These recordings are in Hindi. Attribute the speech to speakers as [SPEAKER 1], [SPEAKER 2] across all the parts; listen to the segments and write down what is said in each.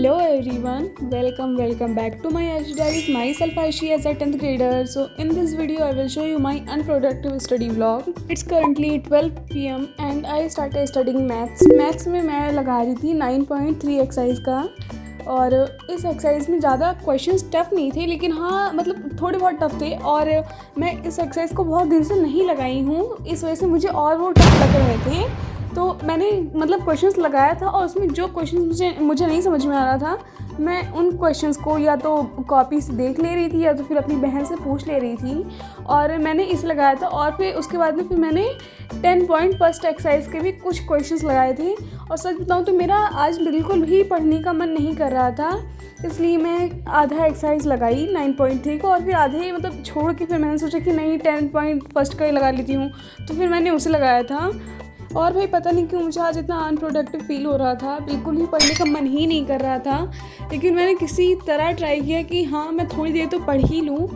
[SPEAKER 1] Hello everyone, welcome back to my Aishi Diaries. Myself Aishi as a 10th grader. So in this video I will show you my unproductive study vlog. It's currently 12 p.m. and I started studying maths. Maths में मैं लगा रही थी 9.3 एक्सरसाइज का, और इस एक्सरसाइज में ज़्यादा क्वेश्चंस टफ नहीं थे, लेकिन हाँ मतलब थोड़े बहुत टफ थे। और मैं इस एक्सरसाइज को बहुत दिन से नहीं लगाई हूँ, इस वजह से मुझे और वो टफ लग रहे थे। तो मैंने मतलब क्वेश्चंस लगाया था, और उसमें जो क्वेश्चंस मुझे नहीं समझ में आ रहा था, मैं उन क्वेश्चंस को या तो कॉपी से देख ले रही थी या तो फिर अपनी बहन से पूछ ले रही थी, और मैंने इस लगाया था। और फिर उसके बाद में फिर मैंने 10 पॉइंट फर्स्ट एक्सरसाइज के भी कुछ क्वेश्चंस लगाए थे। और सच बताऊँ तो मेरा आज बिल्कुल भी पढ़ने का मन नहीं कर रहा था, इसलिए मैं आधा एक्सरसाइज लगाई 9.3 को, और फिर आधे मतलब छोड़ के फिर मैंने सोचा कि नहीं 10 पॉइंट फर्स्ट का ही लगा लेती हूँ, तो फिर मैंने उसे लगाया था। और भाई पता नहीं क्यों मुझे आज इतना अनप्रोडक्टिव फील हो रहा था, बिल्कुल भी पढ़ने का मन ही नहीं कर रहा था। लेकिन मैंने किसी तरह ट्राई किया कि हाँ मैं थोड़ी देर तो पढ़ ही लूँ,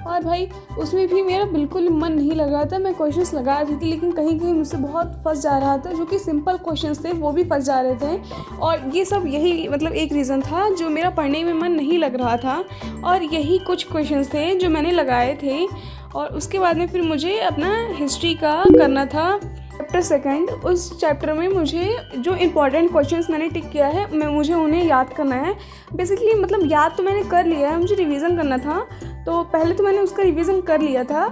[SPEAKER 1] और भाई उसमें भी मेरा बिल्कुल मन नहीं लग रहा था। मैं क्वेश्चंस लगा रही थी, लेकिन कहीं कहीं मुझसे बहुत फंस जा रहा था, जो कि सिंपल क्वेश्चंस थे वो भी फंस जा रहे थे। और ये सब यही मतलब एक रीज़न था जो मेरा पढ़ने में मन नहीं लग रहा था, और यही कुछ क्वेश्चंस थे जो मैंने लगाए थे। और उसके बाद में फिर मुझे अपना हिस्ट्री का करना था चैप्टर सेकंड। उस चैप्टर में मुझे जो इम्पॉर्टेंट क्वेश्चंस मैंने टिक किया है मुझे उन्हें याद करना है। बेसिकली मतलब याद तो मैंने कर लिया है, मुझे रिवीजन करना था। तो पहले तो मैंने उसका रिवीजन कर लिया था,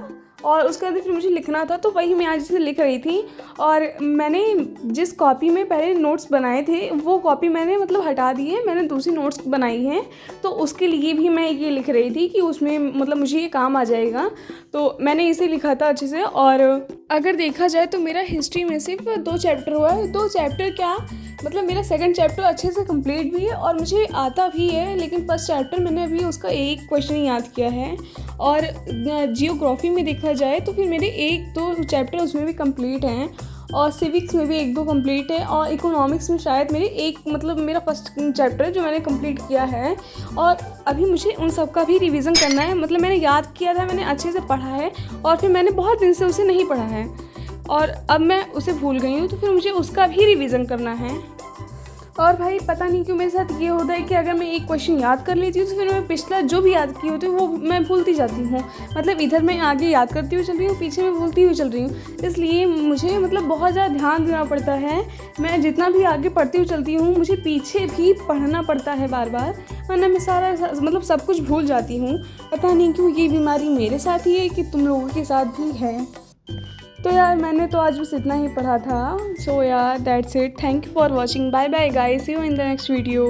[SPEAKER 1] और उसके बाद फिर मुझे लिखना था, तो वही मैं आज से लिख रही थी। और मैंने जिस कॉपी में पहले नोट्स बनाए थे वो कॉपी मैंने मतलब हटा दी है, मैंने दूसरी नोट्स बनाई हैं। तो उसके लिए भी मैं ये लिख रही थी कि उसमें मतलब मुझे ये काम आ जाएगा, तो मैंने इसे लिखा था अच्छे से। और अगर देखा जाए तो मेरा हिस्ट्री में सिर्फ 2 चैप्टर हुआ है। 2 चैप्टर क्या मतलब मेरा सेकंड चैप्टर अच्छे से कंप्लीट भी है और मुझे आता भी है, लेकिन फर्स्ट चैप्टर मैंने अभी उसका एक क्वेश्चन याद किया है। और जियोग्राफी में देखा जाए तो फिर मेरे 1-2 चैप्टर उसमें भी कंप्लीट हैं, और सिविक्स में भी 1-2 कंप्लीट है, और इकोनॉमिक्स में शायद मेरा फर्स्ट चैप्टर जो मैंने कंप्लीट किया है। और अभी मुझे उन सब का भी रिवीजन करना है। मतलब मैंने याद किया था, मैंने अच्छे से पढ़ा है, और फिर मैंने बहुत दिन से उसे नहीं पढ़ा है, और अब मैं उसे भूल गई हूँ, तो फिर मुझे उसका भी रिवीजन करना है। और भाई पता नहीं क्यों मेरे साथ ये होता है कि अगर मैं एक क्वेश्चन याद कर लेती हूँ तो फिर मैं पिछला जो भी याद की होती हूँ वो मैं भूलती जाती हूँ। मतलब इधर मैं आगे याद करती हुई चल रही हूँ, पीछे मैं भूलती हुई चल रही हूँ। इसलिए मुझे मतलब बहुत ज़्यादा ध्यान देना पड़ता है। मैं जितना भी आगे पढ़ती हुई चलती हूँ मुझे पीछे भी पढ़ना पड़ता है बार बार, वरना मैं सारा मतलब सब कुछ भूल जाती हूँ। पता नहीं क्यों ये बीमारी मेरे साथ ही है कि तुम लोगों के साथ भी है। तो यार मैंने तो आज बस इतना ही पढ़ा था। सो यार that's it, thank you for watching, bye bye guys, see you in the next video.